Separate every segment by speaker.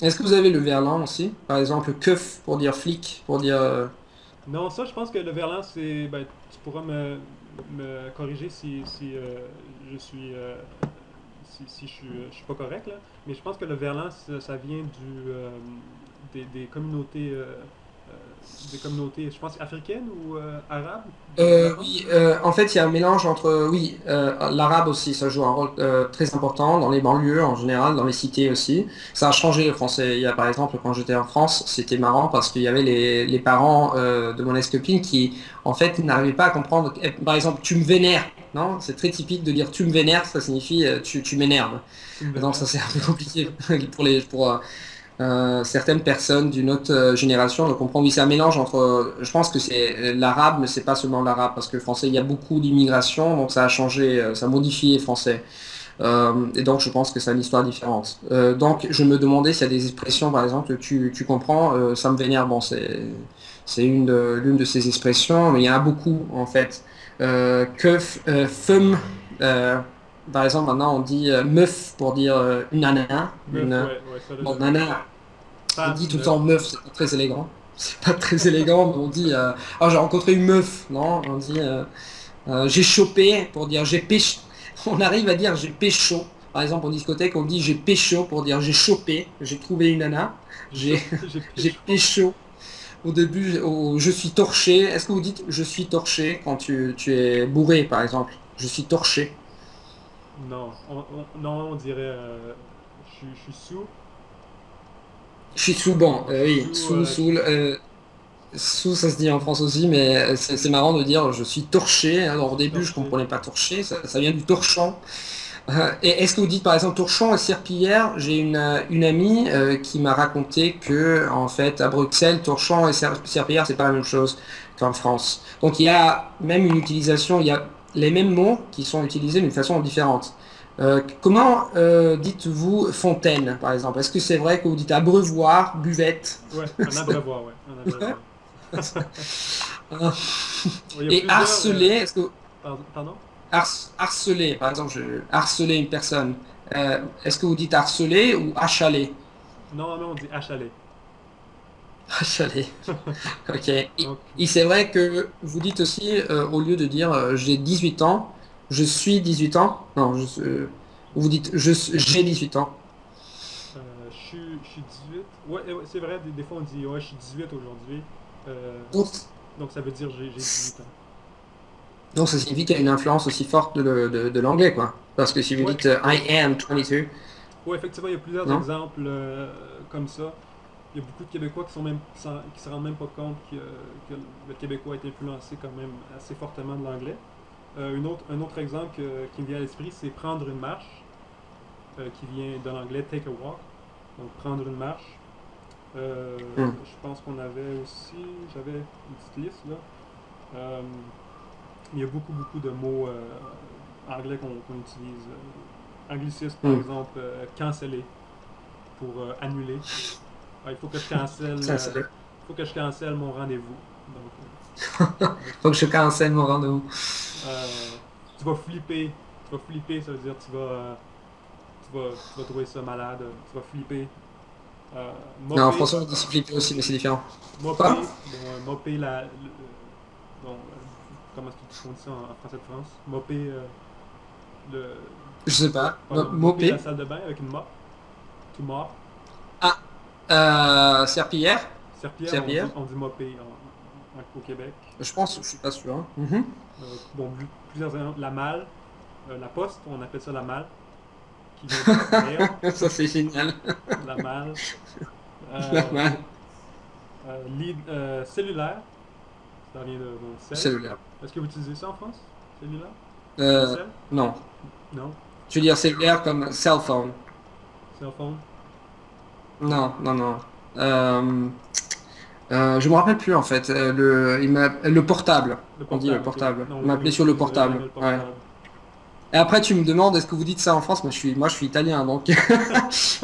Speaker 1: Est-ce que vous avez le verlan aussi? Par exemple, keuf pour dire flic, pour dire...
Speaker 2: Non, ça, je pense que le verlan, c'est. Ben, tu pourras me corriger si je suis. Si je suis pas correct, là. Mais je pense que le verlan, ça vient euh, des communautés, je pense, africaines ou arabes, là-bas.
Speaker 1: Oui, en fait, il y a un mélange entre, oui, l'arabe aussi, ça joue un rôle très important dans les banlieues en général, dans les cités aussi. Ça a changé le français. Il y a par exemple, quand j'étais en France, c'était marrant parce qu'il y avait les parents de mon ex-copine qui, en fait, n'arrivaient pas à comprendre. Par exemple, tu me vénères, non? C'est très typique de dire tu me vénères, ça signifie tu m'énerves.
Speaker 2: Tu me
Speaker 1: Donc ça
Speaker 2: vénères.
Speaker 1: c'est un peu compliqué pour certaines personnes d'une autre génération de comprendre. Oui, c'est un mélange entre, je pense que c'est l'arabe, mais c'est pas seulement l'arabe, parce que le français, il y a beaucoup d'immigration, donc ça a changé, ça a modifié le français. Et donc, je pense que c'est une histoire différente. Donc, je me demandais s'il y a des expressions, par exemple, que tu comprends, ça me vénère. Bon, c'est l'une de ces expressions, mais il y en a beaucoup, en fait. Fum, euh, par exemple, maintenant, on dit meuf pour dire une nana.
Speaker 2: Meuf, ouais, ouais, ça, là,
Speaker 1: Bon,
Speaker 2: j'avais entendu.
Speaker 1: nana, on
Speaker 2: Femme,
Speaker 1: dit tout le
Speaker 2: meuf.
Speaker 1: temps meuf, c'est pas très élégant. C'est pas très élégant, mais on dit ah, j'ai rencontré une meuf, non? On dit j'ai chopé pour dire j'ai pécho. On arrive à dire j'ai pécho. Par exemple, en discothèque, on dit j'ai pécho pour dire j'ai chopé, j'ai trouvé une nana,
Speaker 2: J'ai
Speaker 1: j'ai
Speaker 2: chopé, j'ai
Speaker 1: j'ai
Speaker 2: pécho.
Speaker 1: pécho. Au début, je suis torché. Est-ce que vous dites je suis torché quand tu es bourré, par exemple? Je suis torché.
Speaker 2: Non, non, on dirait. Je suis sous.
Speaker 1: Je suis sous, bon,
Speaker 2: Je suis
Speaker 1: oui,
Speaker 2: sous.
Speaker 1: sous, sous, sous, ça se dit en France aussi, mais c'est marrant de dire je suis torché.
Speaker 2: Je
Speaker 1: Alors au
Speaker 2: suis
Speaker 1: début, je
Speaker 2: torché.
Speaker 1: comprenais pas torché, ça vient du torchon. Et est-ce que vous dites par exemple torchon et serpillière? J'ai une amie qui m'a raconté que en fait à Bruxelles, torchon et serpillière, c'est pas la même chose qu'en France. Donc il y a même une utilisation, il y a les mêmes mots qui sont utilisés d'une façon différente. Comment dites-vous fontaine, par exemple? Est-ce que c'est vrai que vous dites abreuvoir, buvette?
Speaker 2: Ouais, un abreuvoir, ouais, un abreuvoir. Ouais, il y a
Speaker 1: Et
Speaker 2: plusieurs.
Speaker 1: harceler, est-ce que
Speaker 2: Pardon?
Speaker 1: harceler, par exemple, harceler une personne, est-ce que vous dites harceler ou achaler?
Speaker 2: Normalement, on dit achaler.
Speaker 1: Achaler, ok.
Speaker 2: Donc,
Speaker 1: Et c'est vrai que vous dites aussi, au lieu de dire j'ai 18 ans, je suis 18 ans, non, vous dites j'ai 18 ans.
Speaker 2: je suis 18. Ouais, ouais, c'est vrai, des fois on dit ouais, je suis 18 aujourd'hui. Euh,
Speaker 1: Donc,
Speaker 2: donc ça veut dire j'ai 18 ans.
Speaker 1: donc ça signifie qu'il y a une influence aussi forte de l'anglais, quoi. Parce que si vous
Speaker 2: Ouais,
Speaker 1: dites I am 22,
Speaker 2: ouais, effectivement, il y a plusieurs
Speaker 1: non?
Speaker 2: exemples comme ça. Il y a beaucoup de Québécois qui se rendent même pas compte que le Québécois est influencé quand même assez fortement de l'anglais. Un autre exemple qui me vient à l'esprit, c'est prendre une marche, qui vient de l'anglais take a walk, donc prendre une marche.
Speaker 1: Hmm.
Speaker 2: Je pense qu'on avait aussi, j'avais une petite liste là. Euh, il y a beaucoup de mots anglais qu'on utilise. Anglicisme, par
Speaker 1: Hmm.
Speaker 2: exemple, canceller pour annuler. Ah,
Speaker 1: Ça, c'est
Speaker 2: il faut que je cancelle mon rendez-vous. Donc,
Speaker 1: faut que je cancelle mon rendez-vous.
Speaker 2: euh, tu vas flipper. Tu vas flipper, ça veut dire tu vas trouver ça malade. Tu vas flipper.
Speaker 1: Non, en
Speaker 2: Mopper.
Speaker 1: français, on dit flipper aussi, mais c'est différent. Quoi?
Speaker 2: Mopper. Bon, mopper bon, comment est-ce qu'on dit ça en français de France? Mopper le.
Speaker 1: Je sais pas.
Speaker 2: Pardon, mopper la
Speaker 1: Mopé.
Speaker 2: salle de bain avec une mop. To mop.
Speaker 1: Ah, serpillière.
Speaker 2: Serpillère,
Speaker 1: Serpillière.
Speaker 2: on dit mopper au Québec.
Speaker 1: Je pense, je suis pas sûr, hein. Mhm.
Speaker 2: Bon, plusieurs exemples. La malle. La poste, on appelle ça la malle, qui vient de mail.
Speaker 1: Ça, c'est génial.
Speaker 2: La malle.
Speaker 1: La
Speaker 2: Euh,
Speaker 1: main
Speaker 2: Cellulaire, ça vient de cell.
Speaker 1: cellulaire.
Speaker 2: Est-ce que vous utilisez ça en France? Cellulaire? Le
Speaker 1: Euh,
Speaker 2: cell?
Speaker 1: non.
Speaker 2: Non.
Speaker 1: Je veux dire cellulaire comme cell phone.
Speaker 2: Cell phone?
Speaker 1: Non, non, non. Euh, je me rappelle plus en fait. Le portable.
Speaker 2: Le
Speaker 1: On dit le
Speaker 2: portable, ok.
Speaker 1: portable.
Speaker 2: Non,
Speaker 1: On
Speaker 2: nous
Speaker 1: m'appelait sur le
Speaker 2: n'utiliserait jamais
Speaker 1: portable.
Speaker 2: le
Speaker 1: Ouais.
Speaker 2: portable.
Speaker 1: Et après, tu me demandes, est-ce que vous dites ça en France? Moi, je suis italien, donc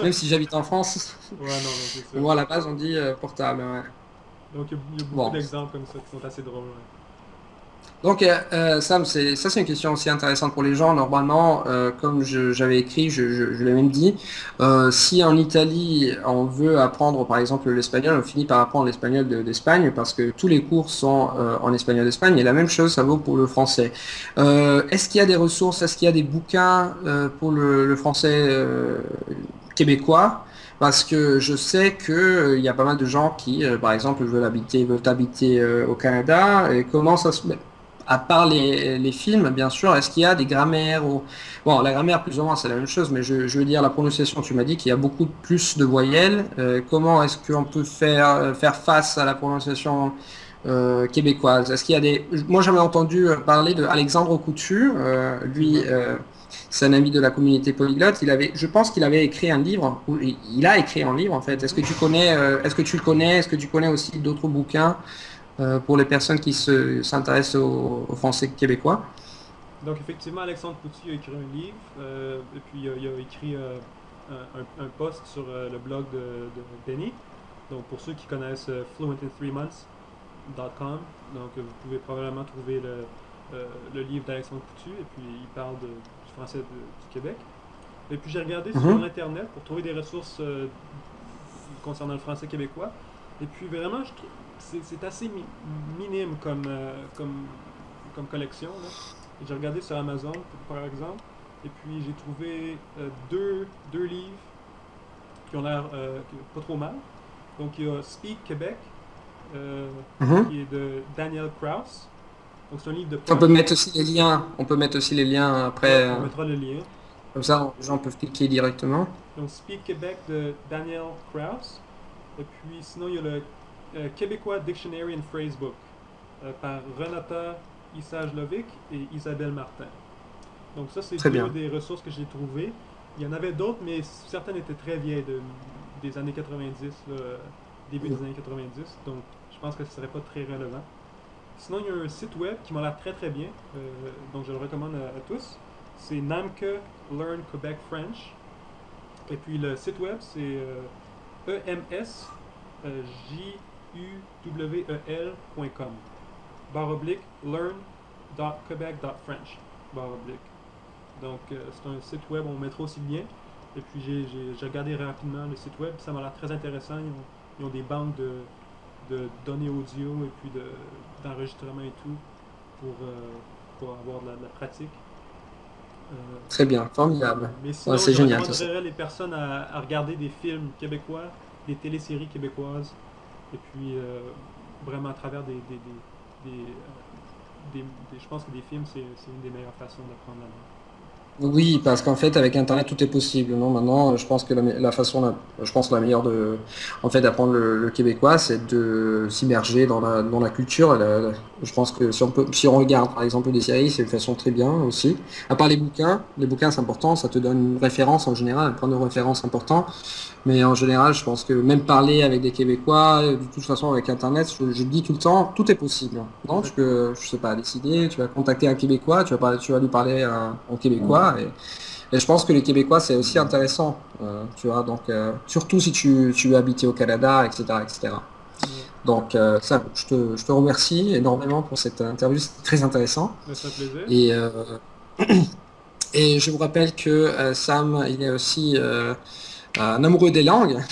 Speaker 1: même si j'habite en France,
Speaker 2: Ouais, non, non, c'est ça.
Speaker 1: moi à la base, on dit portable. Ouais.
Speaker 2: Donc, il y a beaucoup
Speaker 1: Bon.
Speaker 2: d'exemples comme ça qui sont assez drôles. Ouais.
Speaker 1: Donc, Sam, c'est une question aussi intéressante pour les gens. Normalement, comme j'avais écrit, je l'ai même dit, si en Italie, on veut apprendre, par exemple, l'espagnol, on finit par apprendre l'espagnol d'Espagne parce que tous les cours sont en espagnol d'Espagne. Et la même chose, ça vaut pour le français. Est-ce qu'il y a des ressources, est-ce qu'il y a des bouquins pour le français québécois? Parce que je sais que il y a pas mal de gens qui, par exemple, veulent habiter au Canada. Et comment ça se met? À part les films, bien sûr, est-ce qu'il y a des grammaires ou... Bon, la grammaire, plus ou moins, c'est la même chose, mais je veux dire la prononciation. Tu m'as dit qu'il y a beaucoup plus de voyelles. Comment est-ce qu'on peut faire face à la prononciation québécoise? Est-ce qu'il y a des... Moi, j'avais entendu parler de Alexandre Coutu. Lui,
Speaker 2: Effectivement.
Speaker 1: c'est un ami de la communauté polyglotte. Je pense qu'il avait écrit un livre, ou il a écrit un livre, en fait. Est-ce que
Speaker 2: Mhm.
Speaker 1: tu connais, est-ce que tu le connais? Est-ce que tu connais aussi d'autres bouquins pour les personnes qui s'intéressent au français québécois.
Speaker 2: Donc effectivement, Alexandre Coutu a écrit un livre, et puis il a écrit un post sur le blog de Benny. Donc pour ceux qui connaissent fluentin3months.com, donc vous pouvez probablement trouver le livre d'Alexandre Coutu, et puis il parle du français du Québec. Et puis j'ai regardé sur
Speaker 1: Mhm.
Speaker 2: Internet pour trouver des ressources concernant le français québécois. Et puis vraiment, c'est assez minime comme collection, là. J'ai regardé sur Amazon, par exemple, et puis j'ai trouvé deux livres qui ont l'air pas trop mal. Donc il y a Speak Québec, euh,
Speaker 1: Mhm.
Speaker 2: qui est de Daniel Kraus. Donc c'est un livre de
Speaker 1: On peut
Speaker 2: poèmes.
Speaker 1: mettre aussi les liens. On peut mettre aussi les liens
Speaker 2: Ouais,
Speaker 1: après.
Speaker 2: on mettra le lien.
Speaker 1: Comme ça, les gens peuvent cliquer directement.
Speaker 2: Donc Speak Québec de Daniel Kraus. Et puis sinon il y a le Québécois Dictionary and Phrasebook par Renata Issage-Lovic et Isabelle Martin. Donc ça, c'est
Speaker 1: Très
Speaker 2: deux
Speaker 1: bien.
Speaker 2: des ressources que j'ai trouvées. Il y en avait d'autres, mais certaines étaient très vieilles, des années 90, là, début des années 90. Donc je pense que ce serait pas très relevant. Sinon, il y a un site web qui m'a l'air très très bien, donc je le recommande à tous. C'est Namke Learn Quebec French. Et puis le site web, c'est emsjuwel.com /learn.quebec.french /. Donc c'est un site web, on mettra aussi le lien. Et puis j'ai regardé rapidement le site web, ça m'a l'air très intéressant. Ils ont des banques de données audio et puis d'enregistrement et tout pour avoir de la pratique. Euh,
Speaker 1: Très bien. Formidable.
Speaker 2: mais
Speaker 1: Ouais,
Speaker 2: sinon,
Speaker 1: c'est
Speaker 2: je
Speaker 1: génial tout ça.
Speaker 2: recommanderais les personnes à regarder des films québécois, des téléséries québécoises, et puis vraiment à travers je pense que des films, c'est une des meilleures façons d'apprendre la langue.
Speaker 1: Oui, parce qu'en fait, avec Internet, tout est possible. Non, maintenant, je pense que la façon, je pense que la meilleure en fait, d'apprendre le québécois, c'est de s'immerger dans la culture. Je pense que si on regarde, par exemple, des séries, c'est une façon très bien aussi. À part les bouquins, c'est important, ça te donne une référence en général, un point de référence important. Mais en général, je pense que même parler avec des Québécois, de toute façon avec Internet, je le dis tout le temps, tout est possible. Non, tu
Speaker 2: Exactement.
Speaker 1: peux, je sais pas, décider, tu vas contacter un Québécois, tu vas lui parler en québécois. Et je pense que les Québécois, c'est aussi intéressant. Tu vois, donc, surtout si tu veux habiter au Canada, etc., etc.
Speaker 2: Ouais.
Speaker 1: Donc, ça, je te remercie énormément pour cette interview, c'était très intéressant.
Speaker 2: Mais c'est un plaisir,
Speaker 1: Et, et je vous rappelle que Sam, il est aussi un amoureux des langues. Il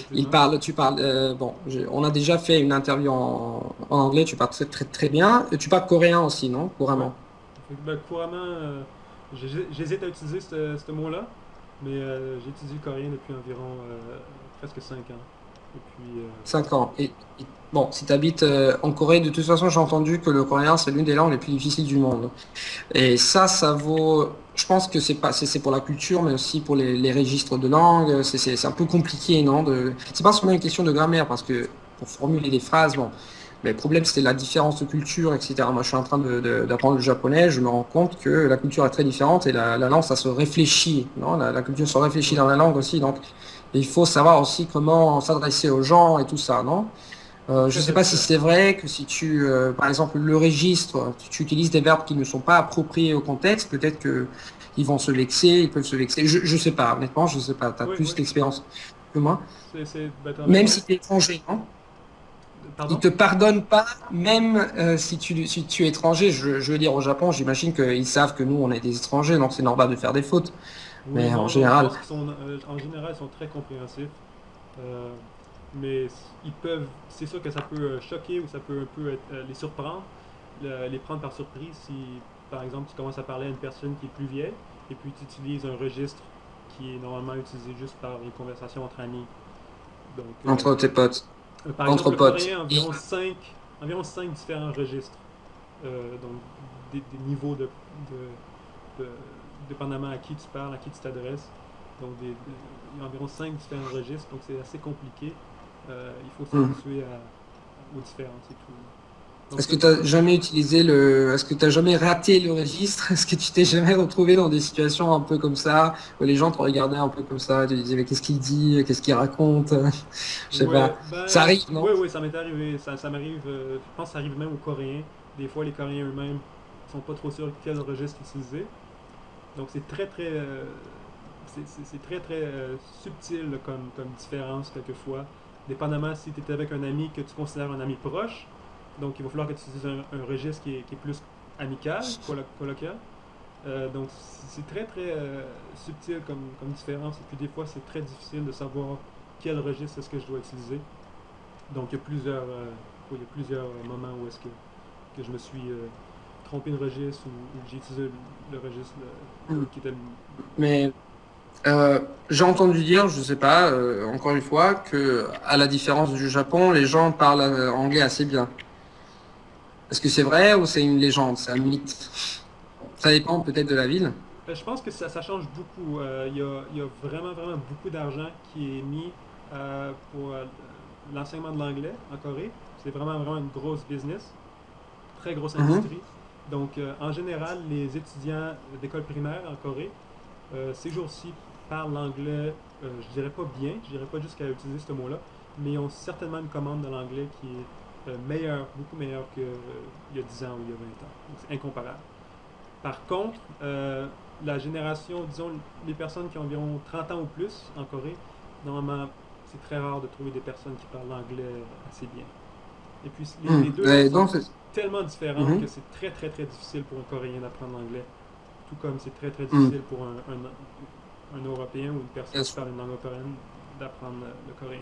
Speaker 2: effectivement.
Speaker 1: parle, tu parles, bon, on a déjà fait une interview en anglais, tu parles très très très bien. Et tu parles coréen aussi, non?
Speaker 2: Ouais.
Speaker 1: Couramment.
Speaker 2: Ben, couramment, j'hésite à utiliser ce mot-là, mais j'étudie le coréen depuis environ presque 5 ans. Et puis,
Speaker 1: 5 ans. Bon, si tu habites en Corée, de toute façon, j'ai entendu que le coréen, c'est l'une des langues les plus difficiles du monde. Et ça vaut. Je pense que c'est pas, c'est pour la culture, mais aussi pour les registres de langue. C'est un peu compliqué, non? C'est pas seulement une question de grammaire, parce que pour formuler des phrases, bon. Mais le problème, c'est la différence de culture, etc. Moi, je suis en train d'apprendre le japonais, je me rends compte que la culture est très différente et la langue, ça se réfléchit, non? La culture se réfléchit
Speaker 2: ouais,
Speaker 1: dans la langue aussi, donc il faut savoir aussi comment s'adresser aux gens et tout ça, non? Je ne
Speaker 2: très
Speaker 1: sais pas si
Speaker 2: efficace.
Speaker 1: c'est vrai que si par exemple, le registre, si tu utilises des verbes qui ne sont pas appropriés au contexte, peut-être que ils vont se vexer, ils peuvent se vexer. Je sais pas, honnêtement, je sais pas. Tu as
Speaker 2: Oui,
Speaker 1: plus
Speaker 2: oui,
Speaker 1: d'expérience que moi.
Speaker 2: ben, t'as
Speaker 1: Même
Speaker 2: raison.
Speaker 1: si tu es étranger, non? Ils
Speaker 2: Pardon?
Speaker 1: te pardonnent pas, même si tu es étranger. Je veux dire, au Japon, j'imagine qu'ils savent que nous, on est des étrangers, donc c'est normal de faire des fautes.
Speaker 2: Oui,
Speaker 1: Mais en
Speaker 2: non, non, je
Speaker 1: général,
Speaker 2: pense qu'ils sont, en général, ils sont très compréhensifs. Euh, mais ils peuvent, c'est sûr que ça peut choquer ou ça peut un peu les surprendre, les prendre par surprise si, par exemple, tu commences à parler à une personne qui est plus vieille et puis tu utilises un registre qui est normalement utilisé juste par une conversation entre amis. Donc,
Speaker 1: entre tes potes,
Speaker 2: par
Speaker 1: entre
Speaker 2: exemple, le
Speaker 1: potes.
Speaker 2: coréen a environ 5 différents registres. Donc, des niveaux de- dépendamment à qui tu parles, à qui tu t'adresses. Donc, il y a environ 5 différents registres, donc c'est assez compliqué. Il faut
Speaker 1: Hmm.
Speaker 2: s'habituer aux différences et tout. Donc,
Speaker 1: Est-ce que tu as jamais utilisé le... Est-ce que tu as jamais raté le registre? Est-ce que tu t'es jamais retrouvé dans des situations un peu comme ça, où les gens te regardaient un peu comme ça, tu te disais, mais qu'est-ce qu'il dit? Qu'est-ce qu'il raconte? Je sais pas.
Speaker 2: ouais,
Speaker 1: Ça
Speaker 2: ben,
Speaker 1: arrive, non?
Speaker 2: ouais, ouais, ça m'est arrivé. Ça m'arrive, je pense que ça arrive même aux Coréens. Des fois, les Coréens eux-mêmes sont pas trop sûrs quel registre utiliser. Donc, c'est très, très, c'est très, très subtil là, comme différence quelquefois. Dépendamment si tu es avec un ami que tu considères un ami proche, donc il va falloir que tu utilises un registre qui est plus amical, colloquial. Donc c'est très très subtil comme différence. Et puis des fois c'est très difficile de savoir quel registre est-ce que je dois utiliser. Donc il y a plusieurs moments où est-ce que je me suis trompé de registre ou j'ai utilisé le registre
Speaker 1: Hmm.
Speaker 2: qui était...
Speaker 1: Mais j'ai entendu dire, je sais pas, encore une fois, que à la différence du Japon, les gens parlent anglais assez bien. Est-ce que c'est vrai ou c'est une légende, c'est un mythe? Ça dépend peut-être de la ville.
Speaker 2: Je pense que ça change beaucoup. Il y a vraiment, vraiment beaucoup d'argent qui est mis pour l'enseignement de l'anglais en Corée. C'est vraiment, vraiment une grosse business, très grosse
Speaker 1: Mhm.
Speaker 2: industrie. Donc, en général, les étudiants d'école primaire en Corée, ces jours-ci, parlent l'anglais, je dirais pas bien, je dirais pas jusqu'à utiliser ce mot-là, mais ils ont certainement une commande de l'anglais qui est meilleure, beaucoup meilleure qu'il y a 10 ans ou il y a 20 ans. Donc, c'est incomparable. Par contre, la génération, disons, les personnes qui ont environ 30 ans ou plus en Corée, normalement, c'est très rare de trouver des personnes qui parlent l'anglais assez bien. Et puis,
Speaker 1: Hmm.
Speaker 2: les deux langues sont
Speaker 1: Donc,
Speaker 2: tellement différentes que
Speaker 1: mhm.
Speaker 2: c'est très, très, très difficile pour un Coréen d'apprendre l'anglais. Tout comme c'est très, très
Speaker 1: Hmm.
Speaker 2: difficile pour un Européen ou une personne
Speaker 1: Bien
Speaker 2: qui
Speaker 1: sûr.
Speaker 2: parle une langue coréenne d'apprendre le coréen.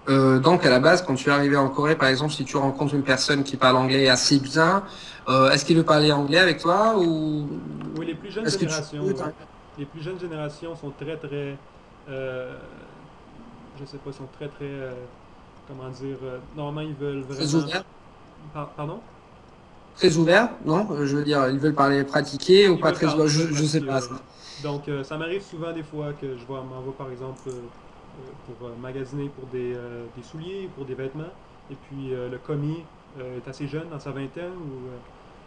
Speaker 1: Euh, donc, à la base, quand tu es arrivé en Corée, par exemple, si tu rencontres une personne qui parle anglais assez bien, est-ce qu'il veut parler anglais avec toi ou
Speaker 2: Oui, les plus jeunes
Speaker 1: est-ce que tu
Speaker 2: générations,
Speaker 1: peux
Speaker 2: oui. Les plus jeunes générations sont très, très... euh, je sais pas, sont très, très... comment dire... normalement, ils veulent
Speaker 1: très
Speaker 2: vraiment...
Speaker 1: ouvert,
Speaker 2: Pardon?
Speaker 1: très ouvert, non? Je veux dire, ils veulent parler pratiquer ou
Speaker 2: Ils
Speaker 1: pas
Speaker 2: veulent
Speaker 1: très
Speaker 2: parler,
Speaker 1: ouvert,
Speaker 2: ils veulent
Speaker 1: je sais
Speaker 2: pratiquer,
Speaker 1: pas
Speaker 2: oui.
Speaker 1: ça.
Speaker 2: Donc, ça m'arrive souvent des fois que m'en vais par exemple pour magasiner pour des souliers ou pour des vêtements. Et puis, le commis est assez jeune, dans sa vingtaine,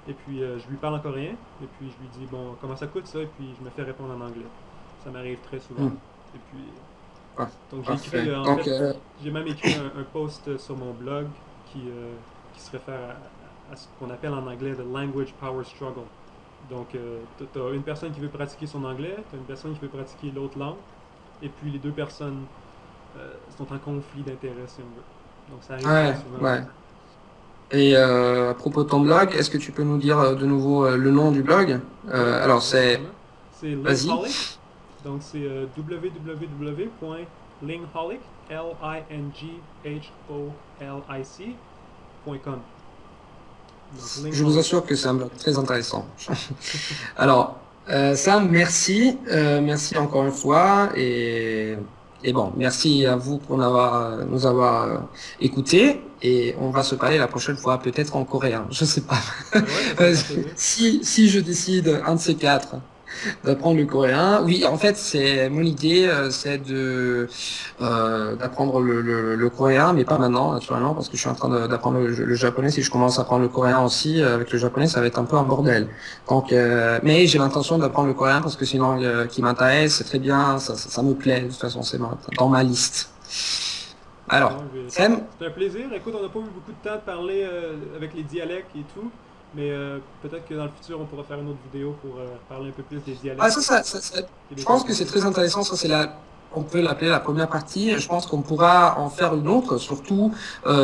Speaker 2: et puis je lui parle en coréen. Et puis, je lui dis, bon, comment ça coûte ça? Et puis, je me fais répondre en anglais. Ça m'arrive très souvent.
Speaker 1: Hmm.
Speaker 2: Et puis,
Speaker 1: Ah,
Speaker 2: donc j'ai écrit,
Speaker 1: parfait.
Speaker 2: en
Speaker 1: Donc,
Speaker 2: fait, j'ai même écrit un post sur mon blog qui se réfère à ce qu'on appelle en anglais the language power struggle. Donc, tu as une personne qui veut pratiquer son anglais, tu as une personne qui veut pratiquer l'autre langue, et puis les deux personnes sont en conflit d'intérêts, si on veut. Donc, ça arrive très
Speaker 1: ouais,
Speaker 2: souvent.
Speaker 1: ouais. Et à propos de ton blog, est-ce que tu peux nous dire de nouveau le nom du blog?
Speaker 2: Oui,
Speaker 1: Alors,
Speaker 2: bien
Speaker 1: c'est...
Speaker 2: évidemment. C'est
Speaker 1: Vas-y.
Speaker 2: Lingholic. Donc, c'est www.lingholic, lingholic.com. Donc,
Speaker 1: Je vous
Speaker 2: Lingholic.
Speaker 1: assure que c'est un blog très intéressant. Alors, Sam, merci. Merci encore une fois. Et bon, merci à vous pour nous avoir écoutés. Et on va se parler la prochaine fois, peut-être en coréen. Je sais pas.
Speaker 2: Ouais, ça me fera plaisir.
Speaker 1: Si je décide, un de ces quatre, d'apprendre le coréen. Oui, en fait, c'est mon idée, c'est de d'apprendre le coréen, mais pas maintenant, naturellement, parce que je suis en train d'apprendre le japonais. Si je commence à apprendre le coréen aussi avec le japonais, ça va être un peu un bordel. Donc, mais j'ai l'intention d'apprendre le coréen parce que c'est une langue qui m'intéresse, c'est très bien, ça me plaît. De toute façon, c'est dans ma liste. Alors,
Speaker 2: Bon,
Speaker 1: Sam,
Speaker 2: c'était un plaisir. Écoute, on n'a pas eu beaucoup de temps de parler avec les dialectes et tout, mais peut-être que dans le futur, on pourra faire une autre vidéo pour parler un peu plus des
Speaker 1: ah,
Speaker 2: dialectes
Speaker 1: je pense que
Speaker 2: québécois.
Speaker 1: c'est très intéressant. Ça, c'est la on peut l'appeler la première partie. Je pense qu'on pourra en faire une autre, surtout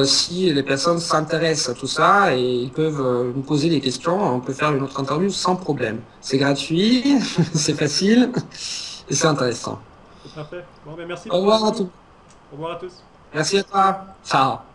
Speaker 1: si les personnes s'intéressent à tout ça et ils peuvent nous poser des questions. On peut faire une autre interview sans problème. C'est gratuit, c'est facile et c'est intéressant.
Speaker 2: C'est parfait. Bon, ben merci
Speaker 1: Au
Speaker 2: pour la
Speaker 1: revoir à
Speaker 2: vidéo.
Speaker 1: tous.
Speaker 2: Au revoir à tous.
Speaker 1: Merci à toi. Ciao.